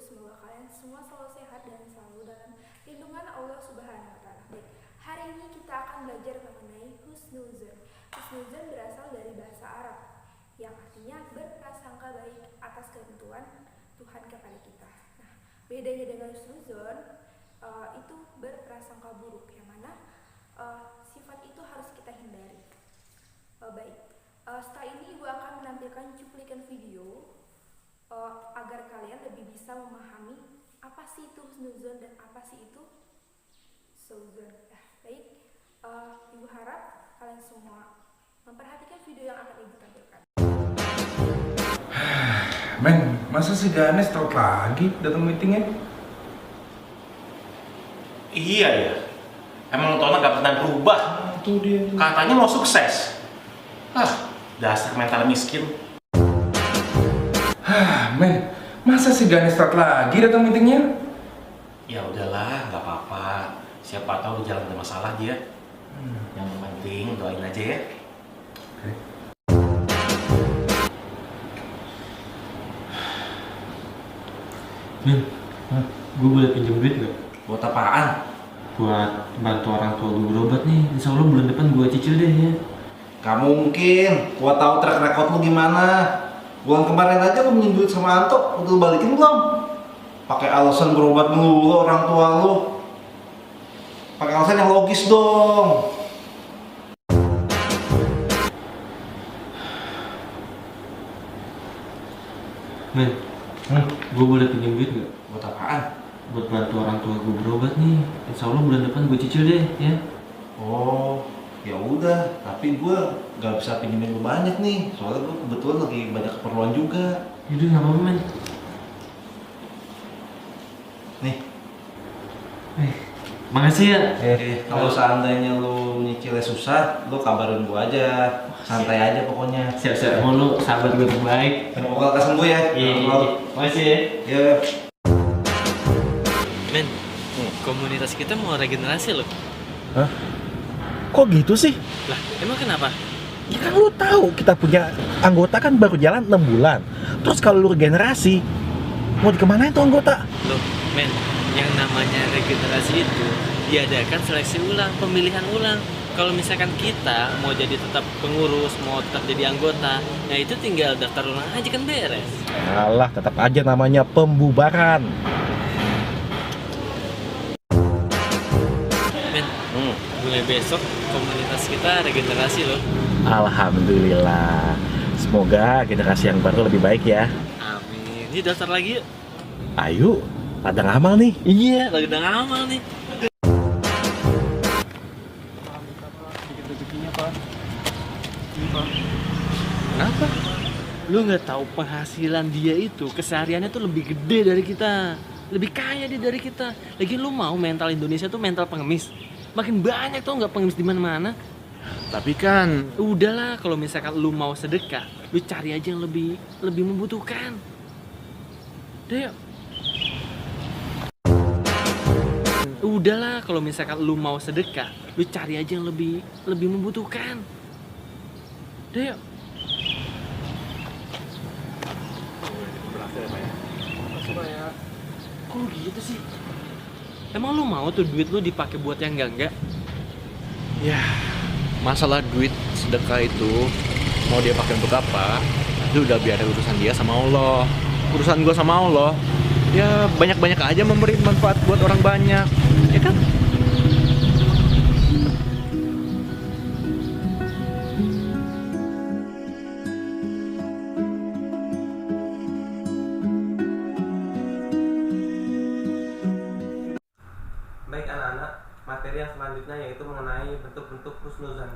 semoga kalian semua selalu sehat dan selalu dalam lindungan Allah Subhanahu wa taala. Baik, hari ini kita akan belajar mengenai husnuzon. Husnuzon berasal dari bahasa Arab yang artinya berprasangka baik atas ketentuan Tuhan kepada kita. Nah, bedanya dengan husnuzon itu berprasangka buruk, yang mana sifat itu harus kita hindari. Setelah ini ibu akan menampilkan cuplikan video agar kalian lebih bisa memahami apa sih itu husnuzon dan apa sih itu suudzon. Ibu harap kalian semua memperhatikan video yang akan ibu tampilkan. Men, masa si Ganes telat lagi datang meetingnya? Iya ya, emang Tona gak pernah berubah. Tuh dia. Katanya mau sukses. Dasar mental miskin. Men, masa si Ganes telat lagi datang meetingnya? Ya udahlah, nggak apa-apa. Siapa tahu di jalan ada masalah dia. Yang penting doain aja ya. Oke. Min, gue boleh pinjam duit gak? Buat apaan? Buat bantu orang tua gue berobat nih. Insya Allah bulan depan gue cicil deh ya. Gak mungkin, gua tahu track record lu gimana. Bulan kemarin aja lu minjem duit sama Anto, udah lu balikin belum? Pakai alasan berobat dulu orang tua lu. Pakai alasan yang logis dong. Men, gue boleh pinjam duit gak? Buat apaan? Buat bantu orang tua gue berobat nih. Insya Allah bulan depan gue cicil deh ya. Oh, ya udah. Tapi gua gak bisa pinjemin lu banyak nih. Soalnya gua kebetulan lagi banyak keperluan juga. Yaudah gak apa-apa men. Nih. Makasih ya. Kalau seandainya lu nyicilnya susah, lu kabarin gua aja. Santai aja pokoknya. Siap-siap mau lu sahabat gue terbaik. Semoga lekas sembuh ya. Iya. Makasih ya. Ya. Men, komunitas kita mau regenerasi loh. Hah? Kok gitu sih? Lah, emang kenapa? Ya kan lu tahu kita punya anggota kan baru jalan 6 bulan. Terus kalau lu regenerasi, mau dikemanain tuh anggota? Loh, men, yang namanya regenerasi itu diadakan seleksi ulang, pemilihan ulang. Kalau misalkan kita mau jadi tetap pengurus, mau tetap jadi anggota, nah itu tinggal daftar ulang aja kan beres. Alah, tetap aja namanya pembubaran. Men, mulai besok komunitas kita regenerasi loh. Alhamdulillah. Semoga generasi yang baru lebih baik ya. Amin. Ini daftar lagi yuk. Ayo, ladang amal nih. Iya, lagi udah ngamal nih. Kenapa? Lu nggak tahu penghasilan dia itu kesehariannya tuh lebih gede dari kita, lebih kaya dia dari kita. Lagi lu mau mental Indonesia tuh mental pengemis, makin banyak tuh nggak pengemis di mana-mana. Tapi kan udahlah, kalau misalkan lu mau sedekah, lu cari aja yang lebih membutuhkan. Deh. Udahlah, kalau misalkan lu mau sedekah, lu cari aja yang lebih membutuhkan. Deh. Kok gitu sih? Emang lu mau tuh duit lu dipakai buat yang enggak? Ya, masalah duit sedekah itu mau dia pakai untuk apa? Itu udah biar urusan dia sama Allah. Urusan gua sama Allah, ya banyak-banyak aja memberi manfaat buat orang banyak, ya kan? Baik anak-anak, materi yang selanjutnya yaitu mengenai bentuk-bentuk husnuzon.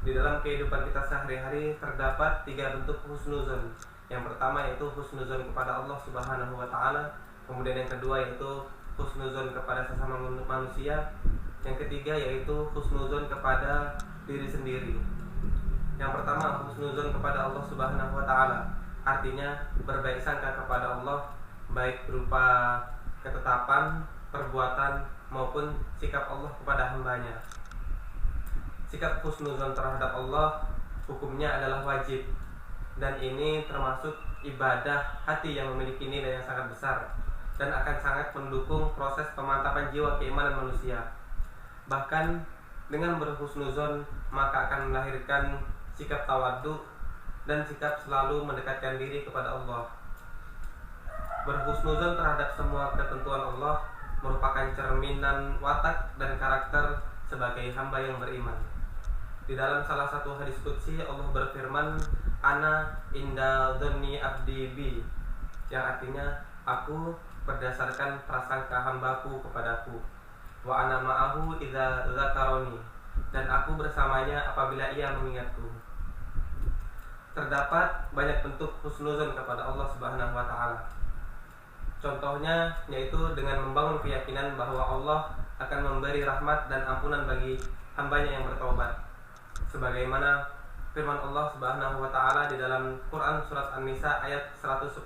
Di dalam kehidupan kita sehari-hari terdapat 3 bentuk husnuzon. Yang pertama yaitu husnuzon kepada Allah Subhanahu wa taala, kemudian yang kedua yaitu husnuzon kepada sesama manusia, yang ketiga yaitu husnuzon kepada diri sendiri. Yang pertama, husnuzon kepada Allah Subhanahu wa taala, artinya berbaik sangka kepada Allah, baik berupa ketetapan, perbuatan maupun sikap Allah kepada hambanya. Sikap husnuzon terhadap Allah hukumnya adalah wajib, dan ini termasuk ibadah hati yang memiliki nilai yang sangat besar. dan akan sangat mendukung proses pemantapan jiwa keimanan manusia. Bahkan dengan berhusnuzon maka akan melahirkan sikap tawadhu dan sikap selalu mendekatkan diri kepada Allah. Berhusnuzon terhadap semua ketentuan Allah merupakan cerminan watak dan karakter sebagai hamba yang beriman. Di dalam salah satu hadis qudsi Allah berfirman, "Ana inda dhanni abdi bi," yang artinya aku berdasarkan prasangka hambaku kepadaku. Wa ana ma'ahu idza dzakaroni, dan aku bersamanya apabila ia mengingatku. Terdapat banyak bentuk husnuzon kepada Allah Subhanahu wa taala. Contohnya yaitu dengan membangun keyakinan bahwa Allah akan memberi rahmat dan ampunan bagi hambanya yang bertaubat. Sebagaimana firman Allah Subhanahu wa taala di dalam Quran surat An-Nisa ayat 110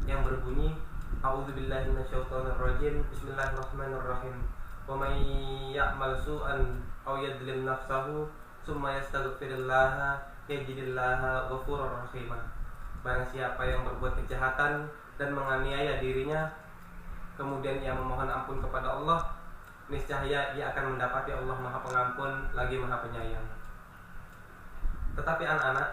yang berbunyi, A'udzubillahi minasyaitonirrajim. Bismillahirrahmanirrahim. Wa may ya'mal su'an aw yadlim nafsahu tsumma yastaghfirillaha yajidillaha ghafurur rahim. Barang siapa yang berbuat kejahatan dan menganiaya dirinya, kemudian ia memohon ampun kepada Allah, niscaya ia akan mendapati Allah Maha Pengampun lagi Maha Penyayang. Tetapi anak-anak,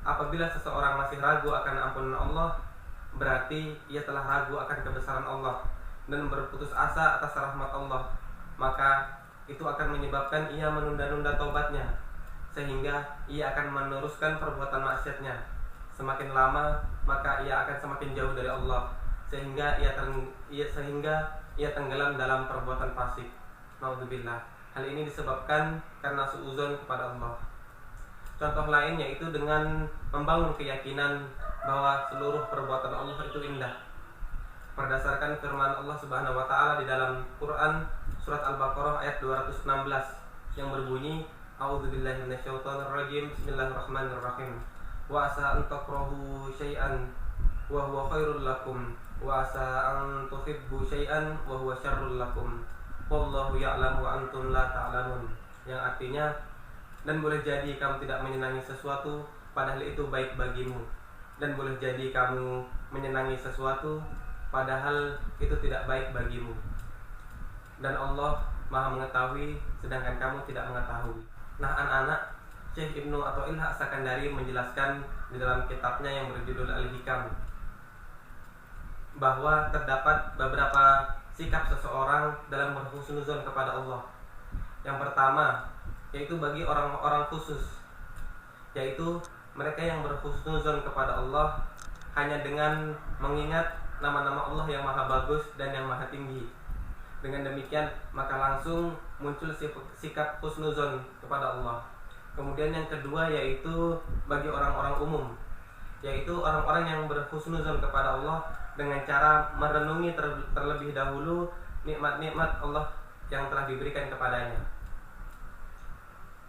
apabila seseorang masih ragu akan ampunan Allah, berarti ia telah ragu akan kebesaran Allah dan berputus asa atas rahmat Allah, maka itu akan menyebabkan ia menunda-nunda taubatnya, sehingga ia akan meneruskan perbuatan maksiatnya. Semakin lama maka ia akan semakin jauh dari Allah, sehingga ia tenggelam dalam perbuatan fasik. Naudzubillah. Hal ini disebabkan karena suudzon kepada Allah. Contoh lain yaitu dengan membangun keyakinan bahwa seluruh perbuatan Allah itu indah. Berdasarkan firman Allah Subhanahu wa taala di dalam Quran surat Al-Baqarah ayat 216 yang berbunyi, A'udzubillahi minasyaitonirrajim. Bismillahirrahmanirrahim. Wa asa an takrahu syai'an wa huwa khairul lakum wa asa an tuhibbu syai'an wa huwa syarrul lakum wallahu ya'lamu wa antum la ta'lamun, yang artinya, dan boleh jadi kamu tidak menyenangi sesuatu padahal itu baik bagimu, dan boleh jadi kamu menyenangi sesuatu padahal itu tidak baik bagimu, dan Allah Maha mengetahui sedangkan kamu tidak mengetahui. Nah anak-anak, Syekh Ibnu Athaillah As-Sakandari menjelaskan di dalam kitabnya yang berjudul Al-Hikam bahwa terdapat beberapa sikap seseorang dalam berhusnuzon kepada Allah. Yang pertama yaitu bagi orang-orang khusus, yaitu mereka yang berhusnuzon kepada Allah hanya dengan mengingat nama-nama Allah yang maha bagus dan yang maha tinggi. Dengan demikian maka langsung muncul sikap husnuzon kepada Allah. Kemudian yang kedua yaitu bagi orang-orang umum, yaitu orang-orang yang berhusnuzon kepada Allah dengan cara merenungi terlebih dahulu nikmat-nikmat Allah yang telah diberikan kepadanya.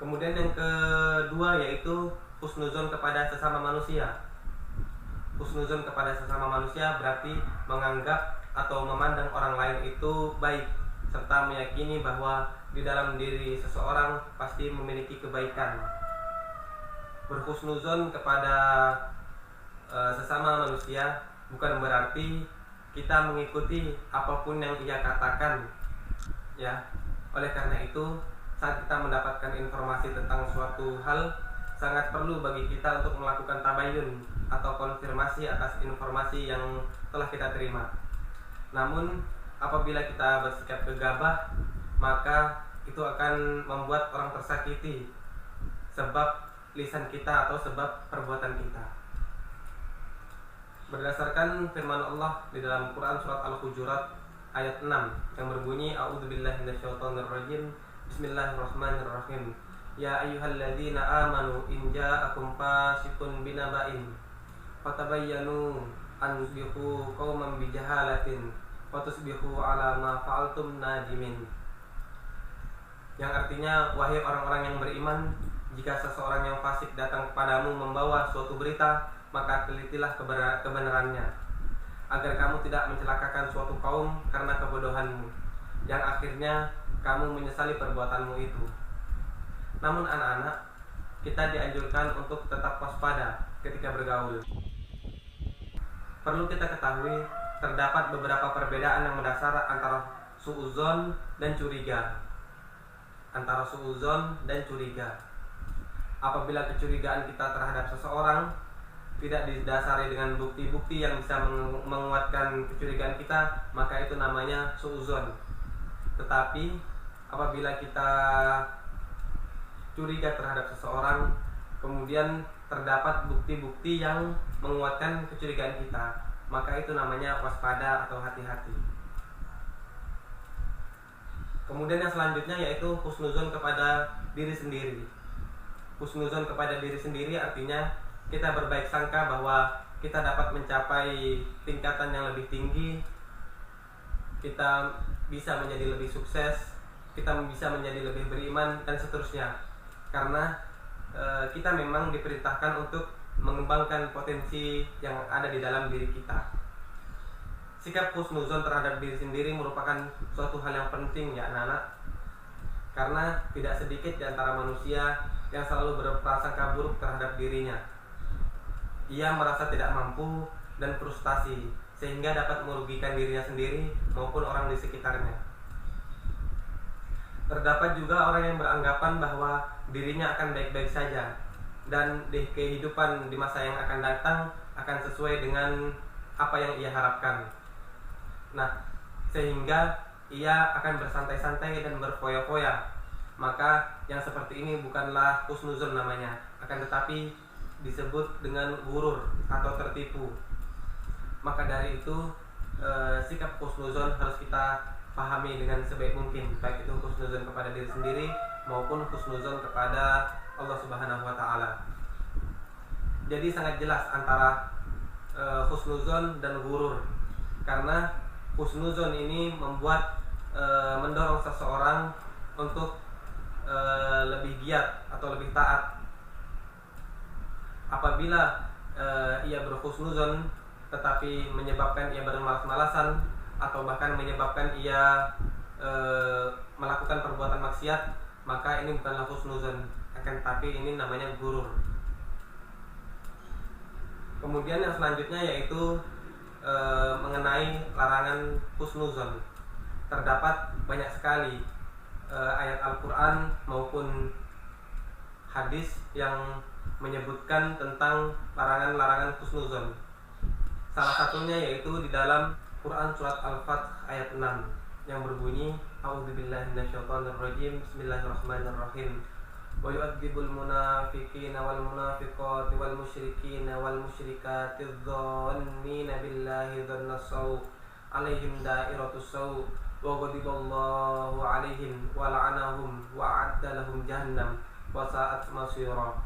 Kemudian yang kedua yaitu husnuzon kepada sesama manusia. Husnuzon kepada sesama manusia berarti menganggap atau memandang orang lain itu baik, serta meyakini bahwa di dalam diri seseorang pasti memiliki kebaikan. Berhusnuzon kepada sesama manusia bukan berarti kita mengikuti apapun yang ia katakan, ya. Oleh karena itu, saat kita mendapatkan informasi tentang suatu hal, sangat perlu bagi kita untuk melakukan tabayun atau konfirmasi atas informasi yang telah kita terima. Namun apabila kita bersikap gegabah, maka itu akan membuat orang tersakiti sebab lisan kita atau sebab perbuatan kita. Berdasarkan firman Allah di dalam Quran surat Al-Hujurat ayat 6 yang berbunyi, A'udzubillahi minasyaitonirrajim. Bismillahirrahmanirrahim. Ya ayyuhalladzina amanu in ja'akum fasiqun binaba'in fatabayyanu an tusbihu qauman bijahalatin wa tusbihu ala ma fa'altum nadimin. Yang artinya, wahai orang-orang yang beriman, jika seseorang yang fasik datang kepadamu membawa suatu berita, maka telitilah kebenarannya, agar kamu tidak mencelakakan suatu kaum karena kebodohanmu, yang akhirnya kamu menyesali perbuatanmu itu. Namun anak-anak, kita dianjurkan untuk tetap waspada ketika bergaul. Perlu kita ketahui, terdapat beberapa perbedaan yang mendasar antara suudzon dan curiga. Apabila kecurigaan kita terhadap seseorang tidak didasari dengan bukti-bukti yang bisa menguatkan kecurigaan kita, maka itu namanya suudzon. Tetapi apabila kita curiga terhadap seseorang, kemudian terdapat bukti-bukti yang menguatkan kecurigaan kita, maka itu namanya waspada atau hati-hati. Kemudian yang selanjutnya yaitu husnuzon kepada diri sendiri. Husnuzon kepada diri sendiri artinya kita berbaik sangka bahwa kita dapat mencapai tingkatan yang lebih tinggi, kita bisa menjadi lebih sukses, kita bisa menjadi lebih beriman, dan seterusnya. Karena kita memang diperintahkan untuk mengembangkan potensi yang ada di dalam diri kita. Sikap husnuzon terhadap diri sendiri merupakan suatu hal yang penting ya anak-anak, karena tidak sedikit di antara manusia yang selalu berprasangka buruk terhadap dirinya. Ia merasa tidak mampu dan frustasi sehingga dapat merugikan dirinya sendiri maupun orang di sekitarnya. Terdapat juga orang yang beranggapan bahwa dirinya akan baik-baik saja dan di kehidupan di masa yang akan datang akan sesuai dengan apa yang ia harapkan. Nah, sehingga ia akan bersantai-santai dan berfoya-foya. Maka yang seperti ini bukanlah husnuzon namanya, akan tetapi disebut dengan gurur atau tertipu. Maka dari itu sikap husnuzon harus kita pahami dengan sebaik mungkin, baik itu husnuzon kepada diri sendiri maupun husnuzon kepada Allah Subhanahu wa taala. Jadi sangat jelas antara husnuzon dan gurur, karena husnuzon ini membuat mendorong seseorang untuk lebih giat atau lebih taat. Apabila ia berhusnuzon tetapi menyebabkan ia bermalas-malasan atau bahkan menyebabkan ia melakukan perbuatan maksiat, maka ini bukanlah husnuzon, akan tetapi ini namanya gurur. Kemudian yang selanjutnya yaitu mengenai larangan husnuzon. Terdapat banyak sekali ayat Al-Quran maupun hadis yang menyebutkan tentang larangan-larangan husnuzon. Salah satunya yaitu di dalam Quran surat Al-Fath ayat 6 yang berbunyi A'udzubillahi minasyaitonirrajim, Bismillahirrahmanirrahim. Wa yu'adzibul munafiqina wal munafiqati wal musyrikina wal musyrikati dhannina billahi dhannas saw alaihim da'iratus saw wa ghadiballahu alaihim wa la'anahum wa a'adda lahum jahannam wa sa'at masira.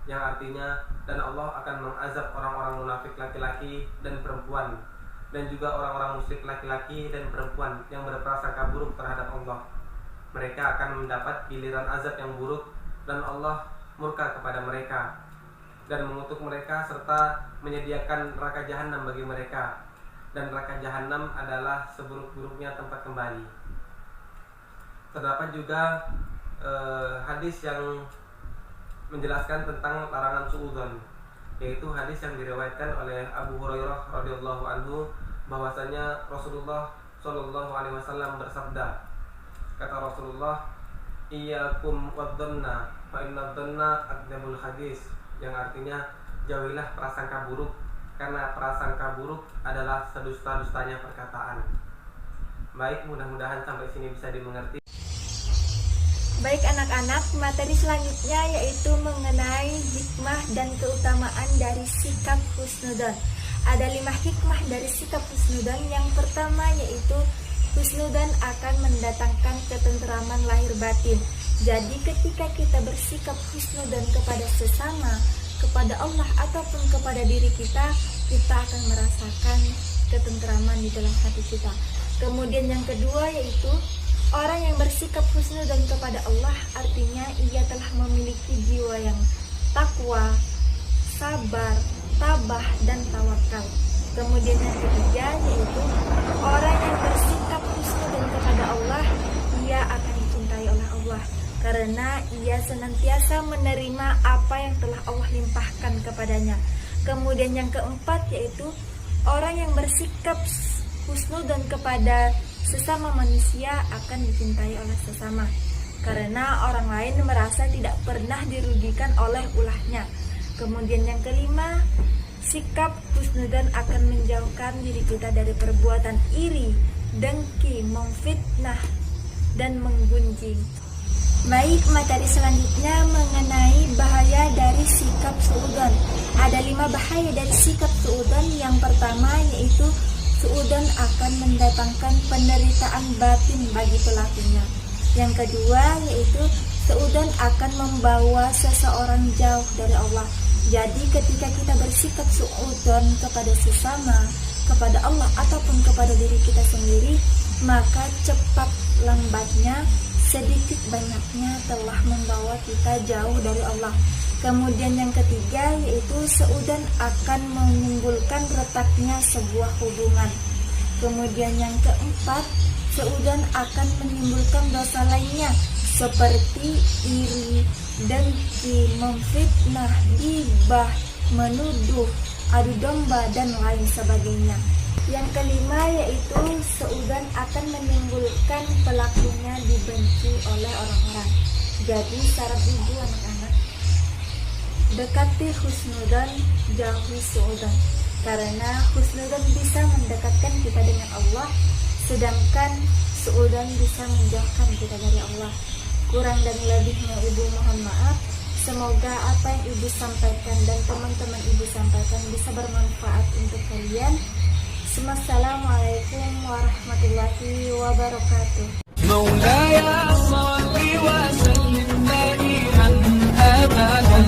Yang artinya, dan Allah akan mengazab orang-orang munafik laki-laki dan perempuan, dan juga orang-orang musyrik laki-laki dan perempuan yang berprasangka buruk terhadap Allah. Mereka akan mendapat giliran azab yang buruk, dan Allah murka kepada mereka dan mengutuk mereka serta menyediakan neraka jahanam bagi mereka, dan neraka jahanam adalah seburuk-buruknya tempat kembali. Terdapat juga hadis yang menjelaskan tentang larangan suudzon, yaitu hadis yang diriwayatkan oleh Abu Hurairah radhiyallahu anhu bahwasanya Rasulullah Shallallahu alaihi wasallam bersabda, kata Rasulullah, iyyakum wadhanna fa inna dhanna akdzabul hadis, yang artinya jauhilah prasangka buruk karena prasangka buruk adalah sedusta-dustanya perkataan. Baik, mudah-mudahan sampai sini bisa dimengerti. Baik anak-anak, materi selanjutnya yaitu mengenai hikmah dan keutamaan dari sikap husnuzon. Ada 5 hikmah dari sikap husnuzon. Yang pertama yaitu husnuzon akan mendatangkan ketenteraman lahir batin. Jadi ketika kita bersikap husnuzon kepada sesama, kepada Allah ataupun kepada diri kita, kita akan merasakan ketenteraman di dalam hati kita. Kemudian yang kedua yaitu orang yang bersikap husnuzon kepada Allah, artinya ia telah memiliki jiwa yang takwa, sabar, tabah, dan tawakal. Kemudian yang ketiga yaitu orang yang bersikap husnuzon kepada Allah, ia akan dicintai oleh Allah karena ia senantiasa menerima apa yang telah Allah limpahkan kepadanya. Kemudian yang keempat yaitu orang yang bersikap husnudzon kepada sesama manusia akan dicintai oleh sesama, karena orang lain merasa tidak pernah dirugikan oleh ulahnya. Kemudian yang kelima, sikap husnudzon akan menjauhkan diri kita dari perbuatan iri, dengki, memfitnah, dan menggunjing. Baik, materi selanjutnya mengenai bahaya dari sikap suudzon. Ada 5 bahaya dari sikap suudzon. Yang pertama yaitu suudzon akan mendatangkan penderitaan batin bagi pelakunya. Yang kedua yaitu suudzon akan membawa seseorang jauh dari Allah. Jadi ketika kita bersikap suudzon kepada sesama, kepada Allah ataupun kepada diri kita sendiri, maka cepat lambatnya, sedikit banyaknya telah membawa kita jauh dari Allah. Kemudian yang ketiga yaitu suudzon akan menimbulkan retaknya sebuah hubungan. Kemudian yang keempat, suudzon akan menimbulkan dosa lainnya seperti iri, dengki, memfitnah, gibah, menuduh, adu domba, dan lain sebagainya. Yang kelima yaitu suudzon akan menimbulkan pelakunya dibenci oleh orang-orang. Jadi saran ibu anak-anak, dekati husnudzon, jauhi suudzon, karena husnudzon bisa mendekatkan kita dengan Allah, sedangkan suudzon bisa menjauhkan kita dari Allah. Kurang dan lebihnya ibu mohon maaf. Semoga apa yang ibu sampaikan dan teman-teman ibu sampaikan bisa bermanfaat untuk kalian. Assalamualaikum warahmatullahi wabarakatuh. مولاي صل وسلم دائما أبدا